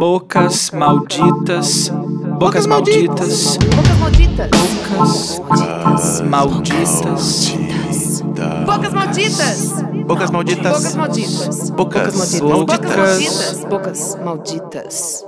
Bocas malditas. Bocas malditas. Bocas malditas. Bocas malditas. Bocas malditas. Bocas malditas. Bocas malditas. Bocas malditas. malditas. Bocas malditas.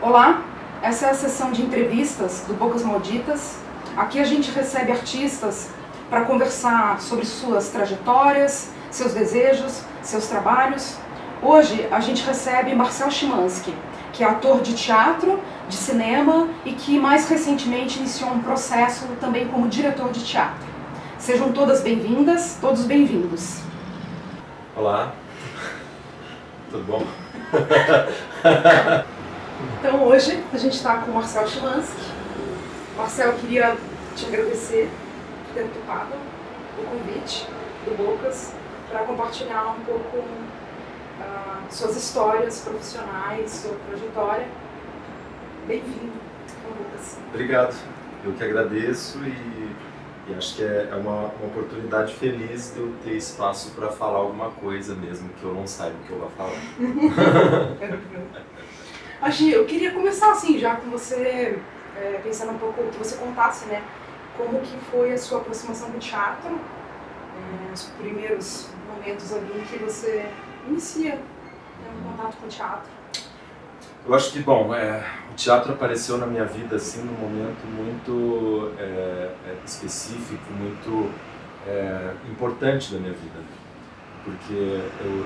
Olá, essa é a sessão de entrevistas do Bocas Malditas. Aqui a gente recebe artistas para conversar sobre suas trajetórias, seus desejos, seus trabalhos. Hoje a gente recebe Marcel Szymanski, que é ator de teatro, de cinema e que mais recentemente iniciou um processo também como diretor de teatro. Sejam todas bem-vindas, todos bem-vindos. Olá, tudo bom? Então hoje a gente está com o Marcel Szymanski. Marcel, eu queria te agradecer por ter topado o convite do Bocas para compartilhar um pouco suas histórias profissionais, sua trajetória. Bem-vindo ao Bocas. Obrigado, eu que agradeço e acho que é uma oportunidade feliz de eu ter espaço para falar alguma coisa mesmo que eu não saiba o que eu vou falar. Agi, eu queria começar assim, já com você, pensando um pouco, que você contasse, né, como que foi a sua aproximação com o teatro, os primeiros momentos ali em que você inicia um contato com o teatro. Eu acho que, bom, o teatro apareceu na minha vida assim num momento muito específico, muito importante da minha vida, porque eu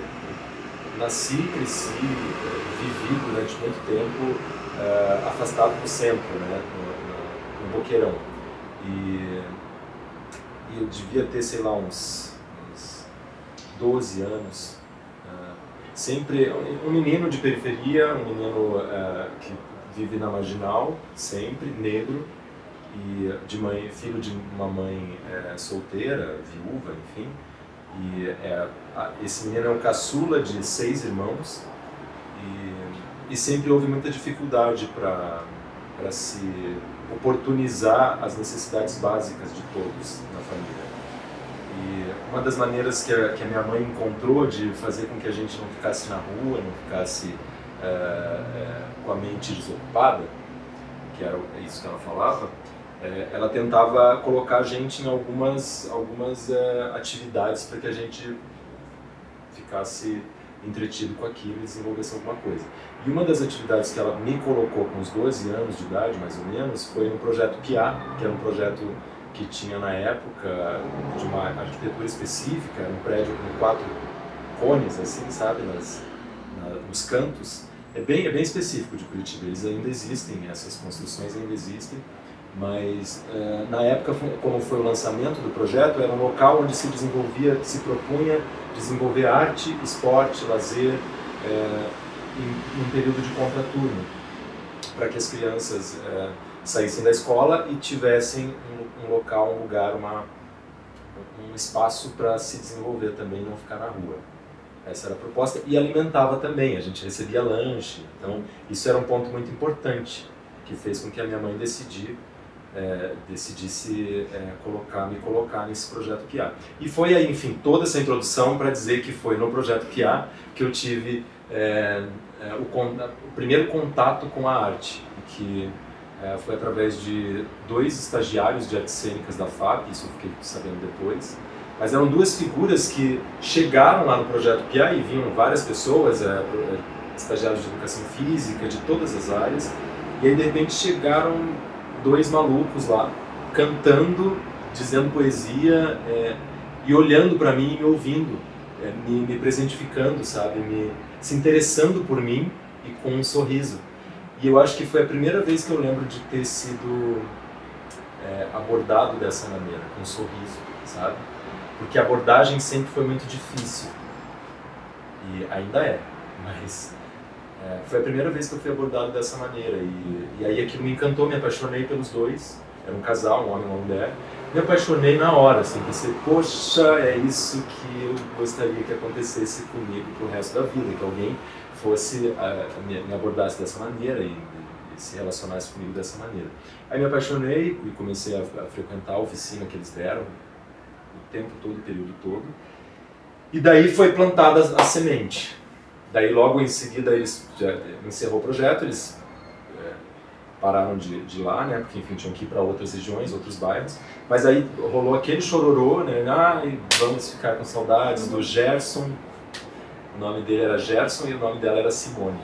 nasci, cresci, vivi durante muito tempo afastado do centro, né, no Boqueirão. E eu devia ter, sei lá, uns 12 anos. Sempre um menino de periferia, um menino que vive na marginal, sempre negro, e filho de uma mãe solteira, viúva, enfim. E esse menino é um caçula de 6 irmãos e sempre houve muita dificuldade para se oportunizar as necessidades básicas de todos na família. E uma das maneiras que a minha mãe encontrou de fazer com que a gente não ficasse na rua, não ficasse com a mente desocupada, que era isso que ela falava, ela tentava colocar a gente em algumas atividades para que a gente ficasse entretido com aquilo e desenvolvesse alguma coisa. E uma das atividades que ela me colocou com uns 12 anos de idade, mais ou menos, foi no projeto PIA, que era um projeto que tinha na época de uma arquitetura específica, um prédio com 4 cones, assim, sabe, nos cantos. É bem específico de Curitiba, eles ainda existem, essas construções ainda existem, mas na época, como foi o lançamento do projeto, era um local onde se propunha desenvolver arte, esporte, lazer, em um período de contraturno, para que as crianças saíssem da escola e tivessem um local, um lugar, um espaço para se desenvolver também e não ficar na rua. Essa era a proposta, e alimentava também, a gente recebia lanche, então isso era um ponto muito importante, que fez com que a minha mãe decidisse me colocar nesse projeto PIA. E foi aí, enfim, toda essa introdução para dizer que foi no projeto PIA que eu tive o primeiro contato com a arte, que foi através de 2 estagiários de artes cênicas da FAP, isso eu fiquei sabendo depois, mas eram 2 figuras que chegaram lá no projeto PIA e vinham várias pessoas, estagiários de educação física, de todas as áreas, e aí de repente chegaram 2 malucos lá, cantando, dizendo poesia e olhando para mim e me ouvindo, me presentificando, sabe, se interessando por mim e com um sorriso. E eu acho que foi a primeira vez que eu lembro de ter sido abordado dessa maneira, com um sorriso, sabe? Porque a abordagem sempre foi muito difícil, e ainda é, mas foi a primeira vez que eu fui abordado dessa maneira, e aí aquilo me encantou, me apaixonei pelos 2, era um casal, um homem e uma mulher, me apaixonei na hora, assim, pensei, poxa, é isso que eu gostaria que acontecesse comigo pro resto da vida, que alguém fosse, me abordasse dessa maneira e se relacionasse comigo dessa maneira. Aí me apaixonei e comecei a frequentar a oficina que eles deram, o tempo todo, o período todo, e daí foi plantada a semente Daí logo em seguida eles já encerrou o projeto, eles pararam de ir lá, né, porque enfim tinham que ir para outras regiões, outros bairros, mas aí rolou aquele chororô, né, vamos ficar com saudades do Gerson, o nome dele era Gerson e o nome dela era Simone.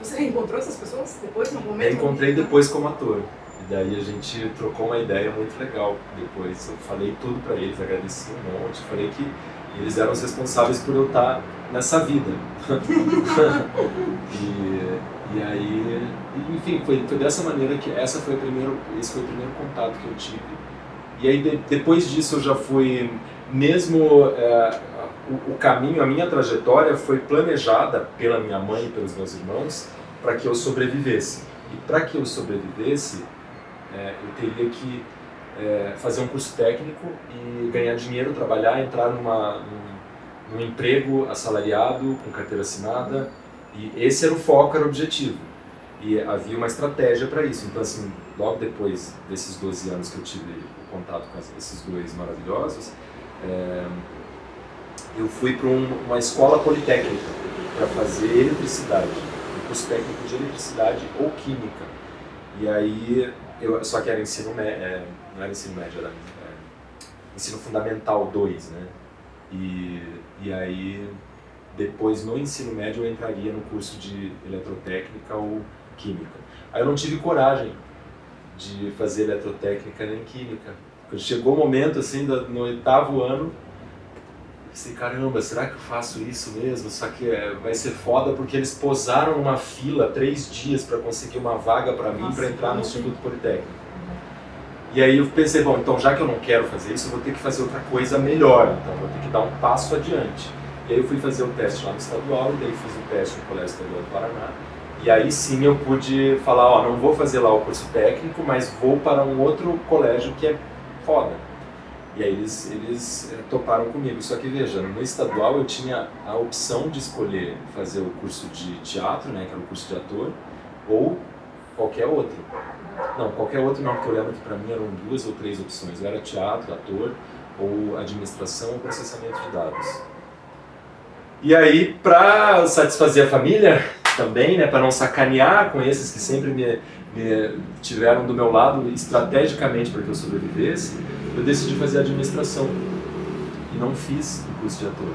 Você reencontrou essas pessoas depois, em algum momento? Reencontrei depois como ator, e daí a gente trocou uma ideia muito legal depois, eu falei tudo para eles, agradeci um monte, falei que eles eram os responsáveis por eu estar nessa vida. E aí, enfim, foi dessa maneira que esse foi o primeiro contato que eu tive. E aí depois disso eu já fui, mesmo o caminho, a minha trajetória foi planejada pela minha mãe e pelos meus irmãos para que eu sobrevivesse. E para que eu sobrevivesse, eu teria que fazer um curso técnico e ganhar dinheiro, trabalhar, entrar num emprego assalariado, com carteira assinada, e esse era o foco, era o objetivo. E havia uma estratégia para isso. Então, assim, logo depois desses 12 anos que eu tive o contato com esses dois maravilhosos, eu fui para uma escola politécnica para fazer eletricidade, um curso técnico de eletricidade ou química. E aí, só que era ensino médio, não era ensino médio, era ensino fundamental 2, né? E aí, depois no ensino médio eu entraria no curso de eletrotécnica ou química. Aí eu não tive coragem de fazer eletrotécnica nem química. Quando chegou o momento, assim, no 8º ano, eu pensei, caramba, será que eu faço isso mesmo? Só que vai ser foda porque eles posaram numa fila 3 dias para conseguir uma vaga para mim para entrar no Instituto Politécnico. E aí eu pensei, bom, então já que eu não quero fazer isso, eu vou ter que fazer outra coisa melhor, então eu vou ter que dar um passo adiante. E aí eu fui fazer o teste lá no estadual, e daí fiz o teste no Colégio Estadual do Paraná. E aí sim eu pude falar, ó, não vou fazer lá o curso técnico, mas vou para um outro colégio que é foda. E aí eles toparam comigo. Só que veja, no estadual eu tinha a opção de escolher fazer o curso de teatro, né, que era o curso de ator, ou qualquer outro. Não, qualquer outro não, porque eu lembro que para mim eram 2 ou 3 opções. Eu era teatro, ator, ou administração ou processamento de dados. E aí, para satisfazer a família também, né, para não sacanear com esses que sempre me tiveram do meu lado estrategicamente para que eu sobrevivesse, eu decidi fazer administração. E não fiz o curso de ator.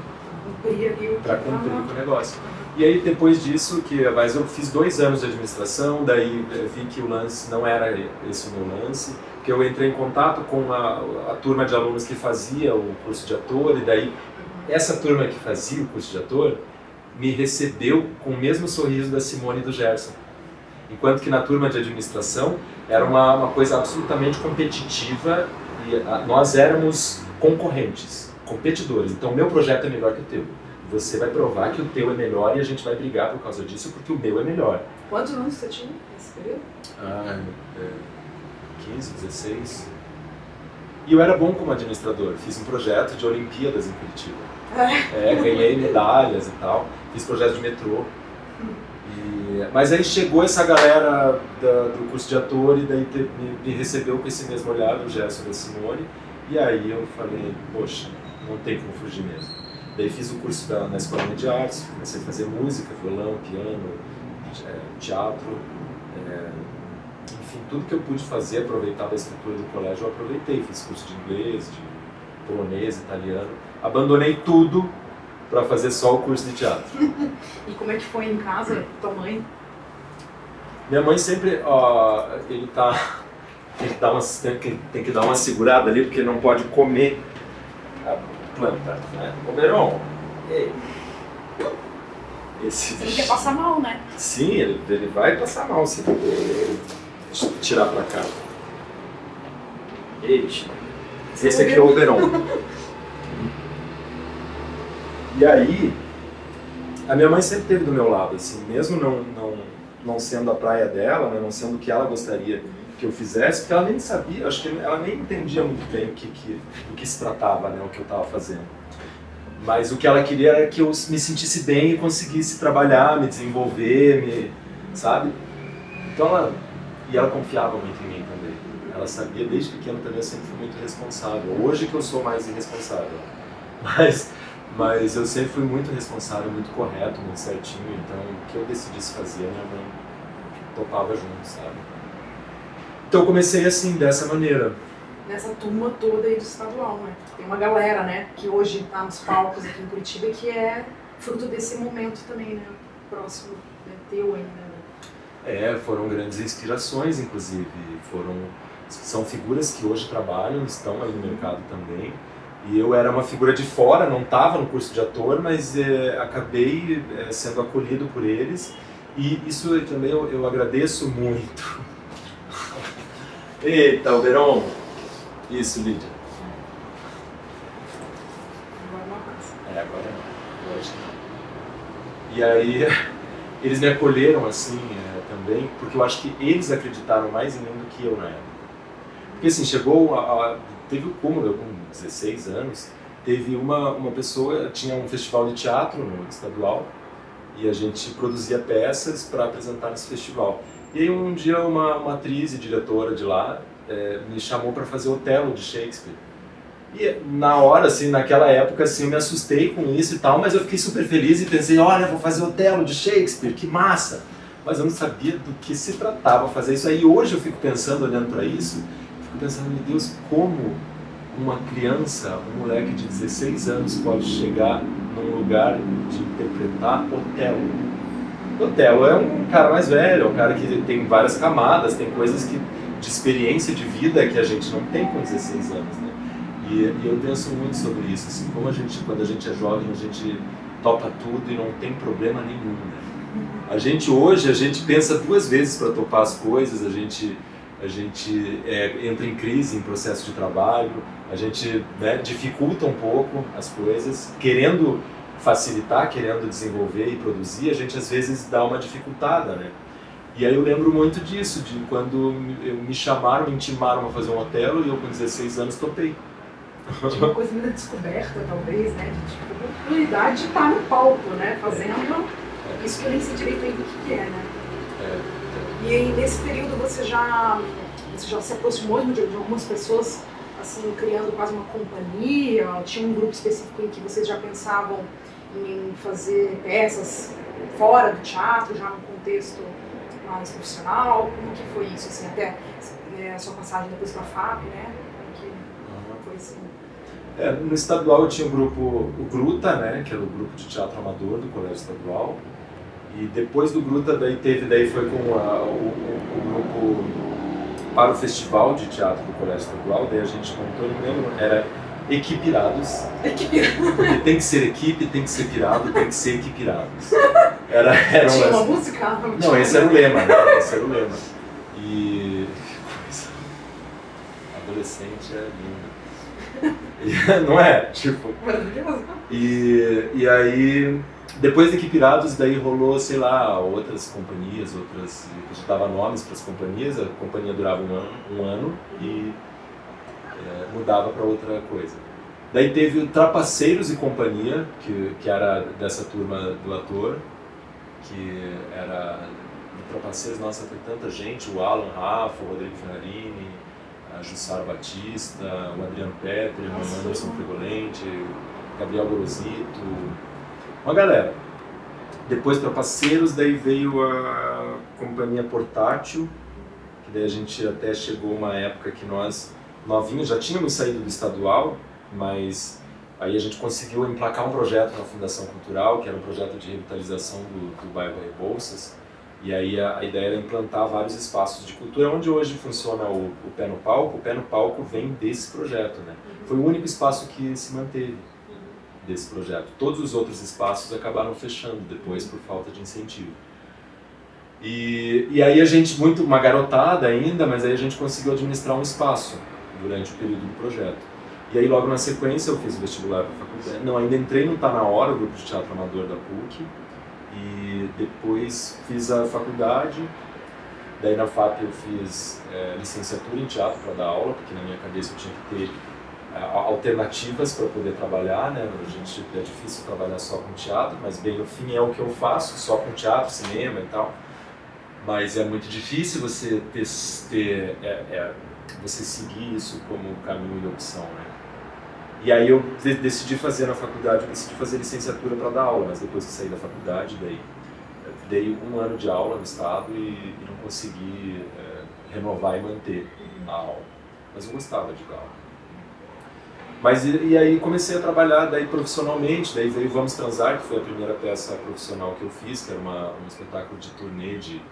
Para cumprir com o negócio. E aí, depois disso, mas eu fiz 2 anos de administração, daí vi que o lance não era esse o meu lance, que eu entrei em contato com a turma de alunos que fazia o curso de ator, e daí essa turma que fazia o curso de ator me recebeu com o mesmo sorriso da Simone e do Gerson. Enquanto que na turma de administração era uma coisa absolutamente competitiva e nós éramos concorrentes, competidores. Então o meu projeto é melhor que o teu. Você vai provar que o teu é melhor e a gente vai brigar por causa disso porque o meu é melhor. Quantos anos você tinha nesse período? 15, 16. E eu era bom como administrador. Fiz um projeto de Olimpíadas em Curitiba. Ganhei medalhas e tal. Fiz projeto de metrô. Mas aí chegou essa galera do curso de ator e daí me recebeu com esse mesmo olhar do Gerson e da Simone. E aí eu falei, poxa, não tem como fugir mesmo. Daí fiz o curso na Escola de Artes, comecei a fazer música, violão, piano, teatro, enfim, tudo que eu pude fazer, aproveitar da estrutura do colégio, eu aproveitei. Fiz curso de inglês, de polonês, italiano, abandonei tudo para fazer só o curso de teatro. E como é que foi em casa, tua mãe? Minha mãe sempre, tem que dar uma segurada ali, porque não pode comer a planta, né? Ô Beron, Ele quer passar mal, né? Sim, ele vai passar mal, sim. Deixa eu tirar pra cá. Esse aqui é o Beron. E aí, a minha mãe sempre esteve do meu lado, assim, mesmo não sendo a praia dela, né, não sendo o que ela gostaria que eu fizesse, porque ela nem sabia, acho que ela nem entendia muito bem do que se tratava, né, o que eu estava fazendo. Mas o que ela queria era que eu me sentisse bem e conseguisse trabalhar, me desenvolver, sabe? Então ela confiava muito em mim também. Ela sabia, desde pequeno também eu sempre fui muito responsável. Hoje que eu sou mais irresponsável. Mas eu sempre fui muito responsável, muito correto, muito certinho, então o que eu decidisse fazer, minha mãe topava junto, sabe? Então eu comecei assim, dessa maneira. Nessa turma toda aí do estadual, né? Tem uma galera, né, que hoje está nos palcos aqui em Curitiba, que é fruto desse momento também, né? Próximo, né, teu ainda, né? Foram grandes inspirações, inclusive. São figuras que hoje trabalham, estão aí no mercado também. E eu era uma figura de fora, não estava no curso de ator, mas acabei sendo acolhido por eles. E isso também eu agradeço muito. Eita, Alberon! Isso, Lídia. Agora não passa. Agora não. Hoje não. E aí, eles me acolheram assim também, porque eu acho que eles acreditaram mais em mim do que eu na época. Porque assim, teve o cúmulo, eu com 16 anos, teve uma pessoa, tinha um festival de teatro no estadual, e a gente produzia peças para apresentar nesse festival. E aí um dia uma atriz e diretora de lá me chamou para fazer Otelo de Shakespeare. E na hora, assim, naquela época, assim, eu me assustei com isso e tal, mas eu fiquei super feliz e pensei, olha, vou fazer Otelo de Shakespeare, que massa! Mas eu não sabia do que se tratava fazer isso. Aí hoje eu fico pensando, olhando para isso, fico pensando, meu Deus, como uma criança, um moleque de 16 anos pode chegar num lugar de interpretar Otelo. Otelo é um cara mais velho, é um cara que tem várias camadas, tem coisas de experiência de vida que a gente não tem com 16 anos, né? E eu penso muito sobre isso, assim, como quando a gente é jovem, a gente topa tudo e não tem problema nenhum, né? A gente pensa duas vezes para topar as coisas, a gente entra em crise, em processo de trabalho, a gente, né, dificulta um pouco as coisas, querendo facilitar, querendo desenvolver e produzir, a gente às vezes dá uma dificultada, né? E aí eu lembro muito disso, de quando me chamaram, me intimaram a fazer um Otelo e eu com 16 anos topei. Tinha uma coisa meio descoberta, talvez, né? De tipo, a oportunidade de estar no palco, né? Fazendo isso que eu nem sei direito aí do que é, né? E aí, nesse período, você já se aproximou de algumas pessoas, assim, criando quase uma companhia? Tinha um grupo específico em que vocês já pensavam em fazer peças fora do teatro, já no contexto mais profissional? Como que foi isso, assim, até a sua passagem depois para a FAP, né? Como que foi assim? No estadual eu tinha o Gruta, né, que era o grupo de teatro amador do Colégio Estadual. E depois do Gruta, daí foi com o grupo para o Festival de Teatro do Colégio Estadual. Daí a gente montou, não lembro, era Equipirados. Porque tem que ser equipe, tem que ser pirado, tem que ser equipirados. Tinha uma música? Não, esse era o lema, né? Esse era o lema. E... adolescente é lindo. Não é? Tipo... maravilhoso. E aí... depois de Equipirados, daí rolou, sei lá, outras companhias, a gente dava nomes para as companhias, a companhia durava um ano e mudava para outra coisa. Daí teve o Trapaceiros e Companhia, que era dessa turma do ator, que era do Trapaceiros, nossa, foi tanta gente, o Alan Rafa, o Rodrigo Ferrarini, a Jussara Batista, o Adriano Petri, o Anderson Frigolente, o Gabriel Gorosito, uma galera. Depois Trapaceiros, daí veio a Companhia Portátil, que daí a gente até chegou uma época que nós, novinhos, já tínhamos saído do estadual, mas aí a gente conseguiu emplacar um projeto na Fundação Cultural, que era um projeto de revitalização do bairro Rebouças, e aí a ideia era implantar vários espaços de cultura, onde hoje funciona o Pé no Palco. O Pé no Palco vem desse projeto, né? Foi o único espaço que se manteve desse projeto. Todos os outros espaços acabaram fechando depois por falta de incentivo. E aí a gente, uma garotada ainda, mas aí a gente conseguiu administrar um espaço durante o período do projeto. E aí logo na sequência eu fiz o vestibular para a faculdade. Não, ainda entrei no Tá Na Hora, o grupo de teatro amador da PUC, e depois fiz a faculdade. Daí na FAP eu fiz licenciatura em teatro para dar aula, porque na minha cabeça eu tinha que ter alternativas para poder trabalhar, né? A gente, é difícil trabalhar só com teatro, mas bem, no fim é o que eu faço, só com teatro, cinema e tal. Mas é muito difícil você você seguir isso como caminho e opção, né? E aí eu decidi fazer na faculdade, eu decidi fazer licenciatura para dar aula, mas depois que saí da faculdade, daí dei 1 ano de aula no estado e não consegui renovar e manter a aula. Mas eu gostava de dar aula. Mas e aí comecei a trabalhar daí profissionalmente, daí veio Vamos Transar, que foi a primeira peça profissional que eu fiz, que era um espetáculo de turnê de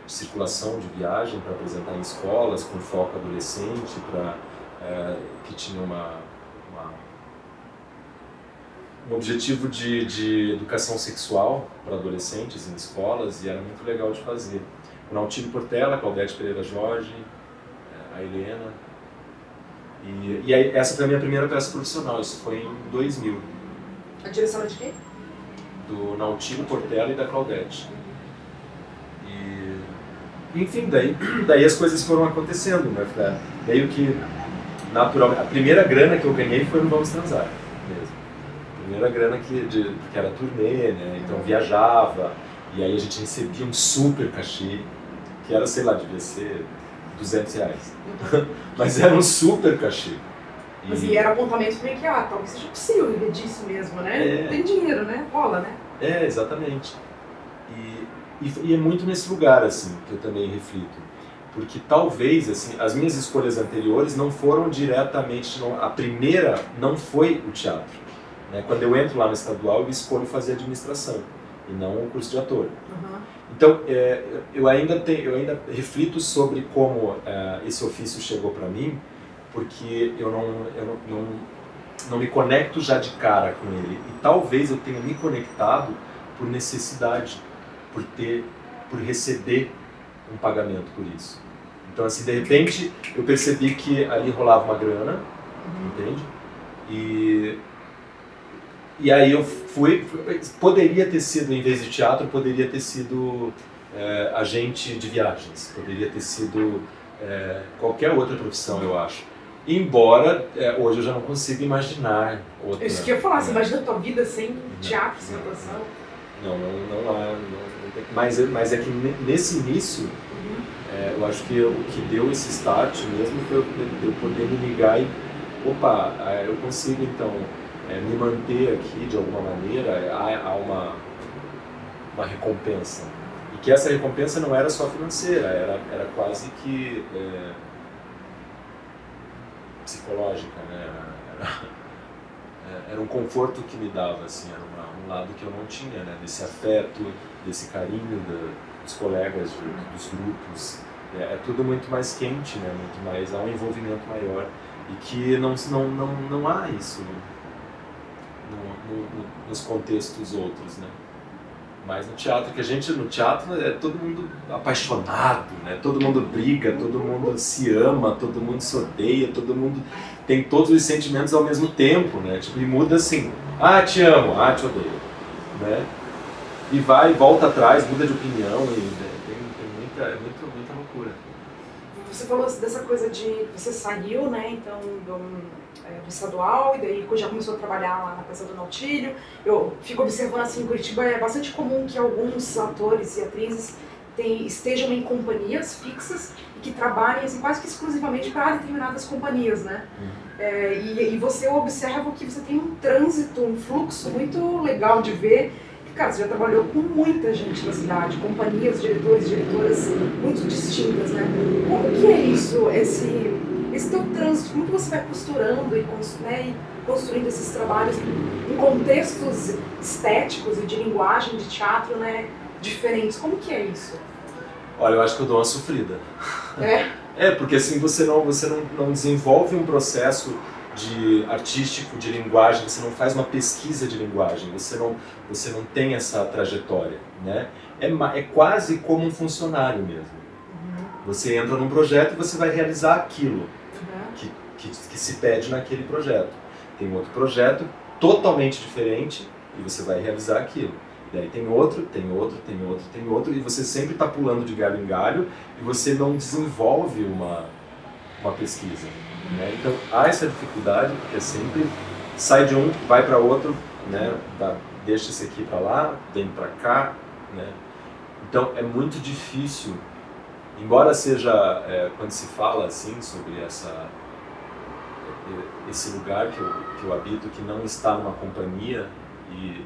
circulação de viagem para apresentar em escolas, com foco adolescente, que tinha um objetivo de educação sexual para adolescentes em escolas, e era muito legal de fazer. O Nautilio Portela, a Claudete Pereira Jorge, a Helena. E aí, essa foi a minha primeira peça profissional, isso foi em 2000. A direção é de quem? Do Nautilio Portela e da Claudete. Enfim, daí as coisas foram acontecendo, né? Meio que naturalmente. A primeira grana que eu ganhei foi no Vamos Transar mesmo. A primeira grana que era turnê, né? Então viajava, e aí a gente recebia um super cachê, que era, sei lá, devia ser R$200. Mas era um super cachê. Mas e era apontamento para que, talvez seja possível viver disso mesmo, né? Tem dinheiro, né? Rola, né? Exatamente. E é muito nesse lugar, assim, que eu também reflito. Porque talvez, assim, as minhas escolhas anteriores não foram diretamente... A primeira não foi o teatro. Né? Quando eu entro lá no estadual, eu escolho fazer administração, e não o curso de ator. Uhum. Então, eu ainda reflito sobre como esse ofício chegou para mim, porque eu não me conecto já de cara com ele. E talvez eu tenha me conectado por necessidade, por receber um pagamento por isso. Então, assim, de repente, eu percebi que ali rolava uma grana, entende? E aí eu poderia ter sido, em vez de teatro, poderia ter sido agente de viagens, poderia ter sido qualquer outra profissão, eu acho. Embora hoje eu já não consiga imaginar outra. Isso que eu ia falar, você imagina a tua vida sem teatro, sem atuação? Não há. Mas é que nesse início, eu acho que o que deu esse start mesmo foi eu poder me ligar e, opa, eu consigo então me manter aqui de alguma maneira, há uma recompensa. E que essa recompensa não era só financeira, era quase que psicológica, né? Era um conforto que me dava, assim, era um lado que eu não tinha, né? Desse afeto, desse carinho dos colegas, dos grupos. É tudo muito mais quente, né? Muito mais, há um envolvimento maior. E que não há isso nos contextos outros, né? Mas no teatro, no teatro é todo mundo apaixonado, né? Todo mundo briga, todo mundo se ama, todo mundo se odeia, todo mundo tem todos os sentimentos ao mesmo tempo, né? Tipo, e muda assim, te amo, te odeio, né? E vai, volta atrás, muda de opinião, e tem muita loucura. Você falou dessa coisa de você saiu, né, então do estadual, e daí já começou a trabalhar lá na Casa do Nautilio. Eu fico observando assim, em Curitiba é bastante comum que alguns atores e atrizes estejam em companhias fixas e que trabalhem assim, quase que exclusivamente para determinadas companhias, né? E você observa que você tem um trânsito, um fluxo muito legal de ver. Cara, você já trabalhou com muita gente da cidade, companhias, diretores, diretoras muito distintas, né? Como que é isso, esse teu trânsito? Como que você vai costurando e construindo esses trabalhos em contextos estéticos e de linguagem, de teatro, né, diferentes? Como que é isso? Olha, eu acho que eu dou uma sofrida. Porque assim, você não desenvolve um processo artístico, de linguagem, você não faz uma pesquisa de linguagem, você não tem essa trajetória, né? É quase como um funcionário mesmo. Você entra num projeto e você vai realizar aquilo que se pede naquele projeto. Tem outro projeto totalmente diferente e você vai realizar aquilo. E daí tem outro, e você sempre está pulando de galho em galho e você não desenvolve uma pesquisa. Né? Então há essa dificuldade, porque é sempre sai de um, vai para outro, né? Deixa esse aqui para lá, vem para cá, né? Então é muito difícil, embora seja quando se fala assim sobre esse lugar que eu habito, que não está numa companhia e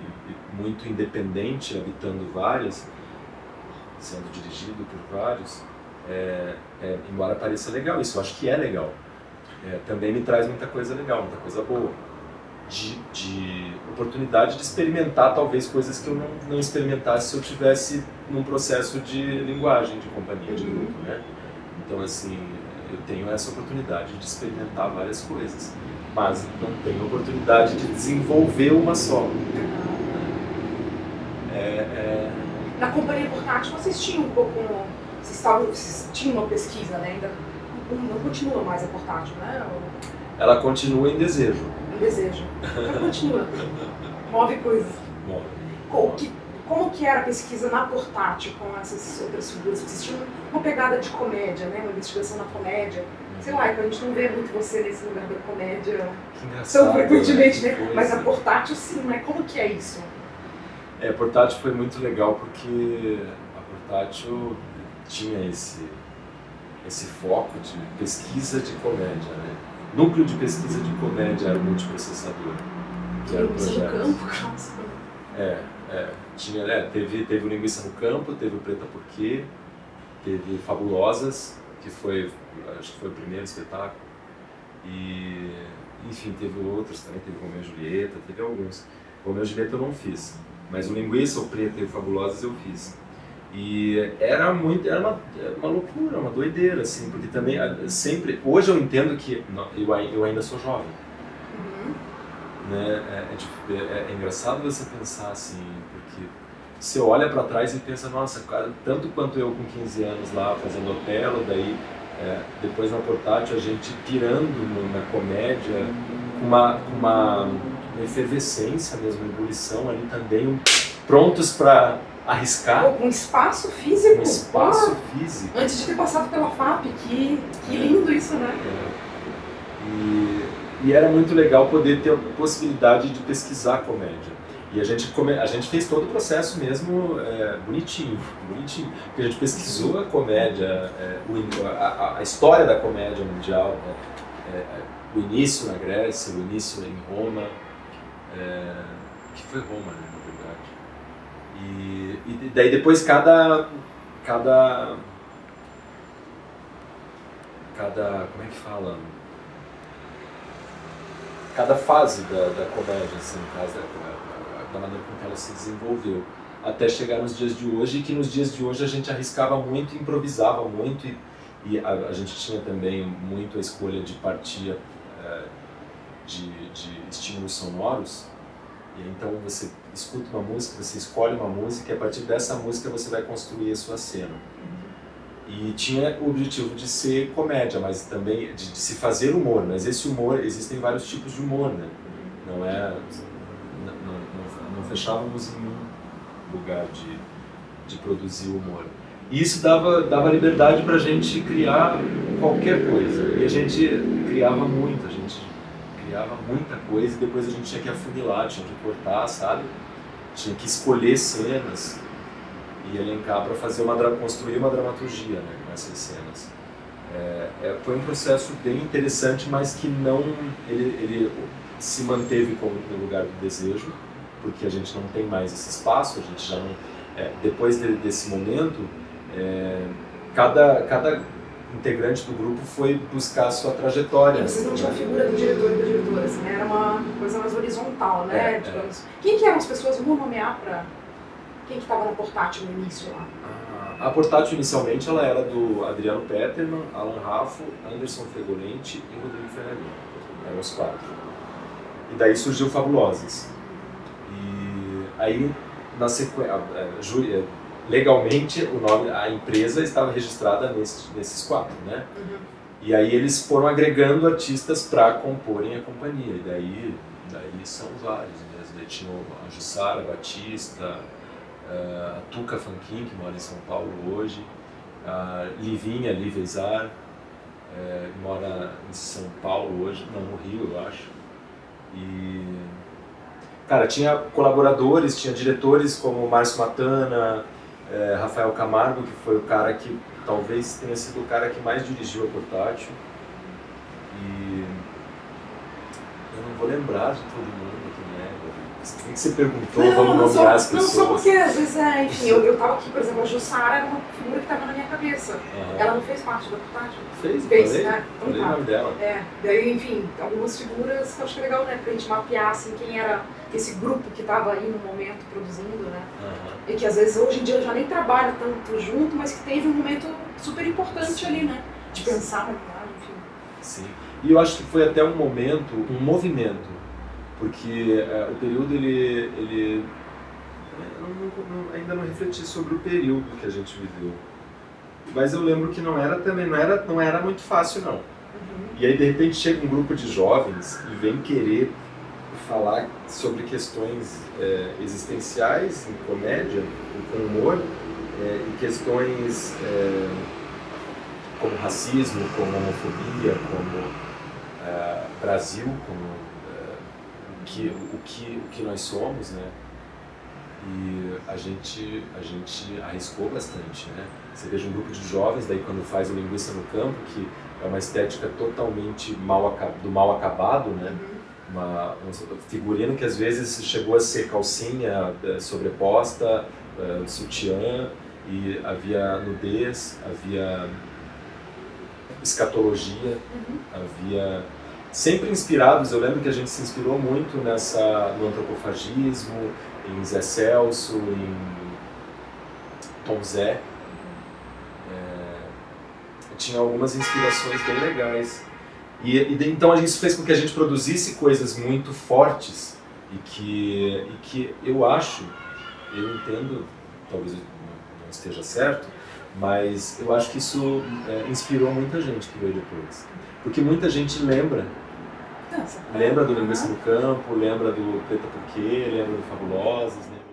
muito independente, habitando várias, sendo dirigido por vários, embora pareça legal, isso eu acho que é legal. Também me traz muita coisa legal, muita coisa boa. De oportunidade de experimentar talvez coisas que eu não experimentasse se eu tivesse num processo de linguagem, de companhia, de grupo, né? Então, assim, eu tenho essa oportunidade de experimentar várias coisas, mas não tenho oportunidade de desenvolver uma só. Na companhia portátil vocês tinham um pouco, vocês tinham uma pesquisa, né? Ainda não continua mais a portátil, né? Ela continua em desejo. Em desejo. Ela continua. Move coisas. Move. Como que era a pesquisa na portátil com essas outras figuras? Vocês tinham uma pegada de comédia, né? Uma investigação na comédia. Sei lá, a gente não vê muito você nesse lugar da comédia tão frequentemente, né? Mas a portátil sim, né? Como que é isso? A portátil foi muito legal porque a portátil tinha esse foco de pesquisa de comédia, né? Núcleo de pesquisa de comédia era o multiprocessador, que era o projeto. No campo, clássico. Teve o Linguiça no Campo, teve o Preta Porquê, teve Fabulosas, que acho que foi o primeiro espetáculo, e enfim, teve outros também, teve Romeu e Julieta, teve alguns. Romeu e Julieta eu não fiz, mas o Linguiça, o Preta e o Fabulosas eu fiz. E era uma loucura, uma doideira, assim, porque também sempre, hoje eu entendo que eu ainda sou jovem. Né? É engraçado você pensar assim, porque você olha para trás e pensa, nossa, cara, tanto quanto eu com 15 anos lá fazendo Otelo, daí depois na portátil a gente pirando na comédia, com uma efervescência mesmo, uma ebulição ali também, prontos para arriscar. Com espaço físico. Um espaço físico. Antes de ter passado pela FAP, que lindo isso, né? E era muito legal poder ter a possibilidade de pesquisar comédia. E a gente fez todo o processo mesmo bonitinho. Porque a gente pesquisou a comédia, a história da comédia mundial, né? O início na Grécia, o início em Roma, que foi Roma, né, na verdade. E daí depois cada como é que fala? Cada fase da comédia, assim, da maneira com que ela se desenvolveu, até chegar nos dias de hoje, e que nos dias de hoje a gente arriscava muito, improvisava muito, e a gente tinha também muito a escolha de partir de estímulos sonoros, e então você escuta uma música, você escolhe uma música, e a partir dessa música você vai construir a sua cena. E tinha o objetivo de ser comédia, mas também de se fazer humor. Mas esse humor, existem vários tipos de humor, né? Não fechávamos em um lugar de produzir humor. E isso dava liberdade para a gente criar qualquer coisa. E a gente criava muito, muita coisa, e depois a gente tinha que afunilar, tinha que cortar, sabe? Tinha que escolher cenas e elencar para construir uma dramaturgia, né, com essas cenas. Foi um processo bem interessante, mas que ele se manteve como no lugar do desejo, porque a gente não tem mais esse espaço, a gente já não, depois desse momento, cada integrante do grupo foi buscar a sua trajetória. Vocês não tinham a figura do diretor e da diretora, assim, era uma coisa mais horizontal, né? Digamos. Quem que eram as pessoas? Vamos nomear para quem que estava na portátil no início lá? A portátil inicialmente ela era do Adriano Peterman, Alan Raffo, Anderson Fregolenti e Rodrigo Ferrarini. Eram os 4. E daí surgiu Fabulosas. E aí, na sequência, legalmente a empresa estava registrada nesses 4, né? Uhum. E aí eles foram agregando artistas para comporem a companhia. E daí são vários mesmo. Daí tinha a Jussara Batista, a Tuca Fanquin, que mora em São Paulo hoje, a Lívia Izar, mora em São Paulo hoje, não, no Rio, eu acho. E, cara, tinha colaboradores, tinha diretores como Márcio Matana, Rafael Camargo, que foi o cara que talvez tenha sido o cara que mais dirigiu a portátil. não vou lembrar de todo mundo que é. O que você perguntou? Vamos nomear as pessoas. Não, só porque às vezes, enfim, eu tava aqui, por exemplo, a Jussara era uma figura que estava na minha cabeça. Ela não fez parte da reportagem? Fez, né? Falei o nome dela. Daí, enfim, algumas figuras que eu acho que é legal, né, pra gente mapear, assim, quem era esse grupo que estava aí no momento produzindo, né? E que às vezes hoje em dia já nem trabalha tanto junto, mas que teve um momento super importante ali, né? De pensar na verdade, enfim. Sim. E eu acho que foi até um momento, um movimento, porque o período ele ainda não refleti sobre o período que a gente viveu. Mas eu lembro que não era muito fácil não. E aí de repente chega um grupo de jovens e vem querer falar sobre questões existenciais em comédia, com humor, e questões como racismo, como homofobia, como Brasil, como o que nós somos, né? E a gente arriscou bastante, né? Você veja um grupo de jovens, daí quando faz o Linguiça no Campo, que é uma estética totalmente do mal acabado, né? Um figurino que às vezes chegou a ser calcinha sobreposta, sutiã, e havia nudez, havia escatologia, havia... Sempre inspirados, eu lembro que a gente se inspirou muito no antropofagismo, em Zé Celso, em Tom Zé. Tinha algumas inspirações bem legais. E então isso fez com que a gente produzisse coisas muito fortes e que eu entendo, talvez não esteja certo, mas eu acho que isso inspirou muita gente que veio depois. Porque muita gente lembra do Linguiça no Campo, lembra do Preta Porque, lembra do Fabulosas, lembra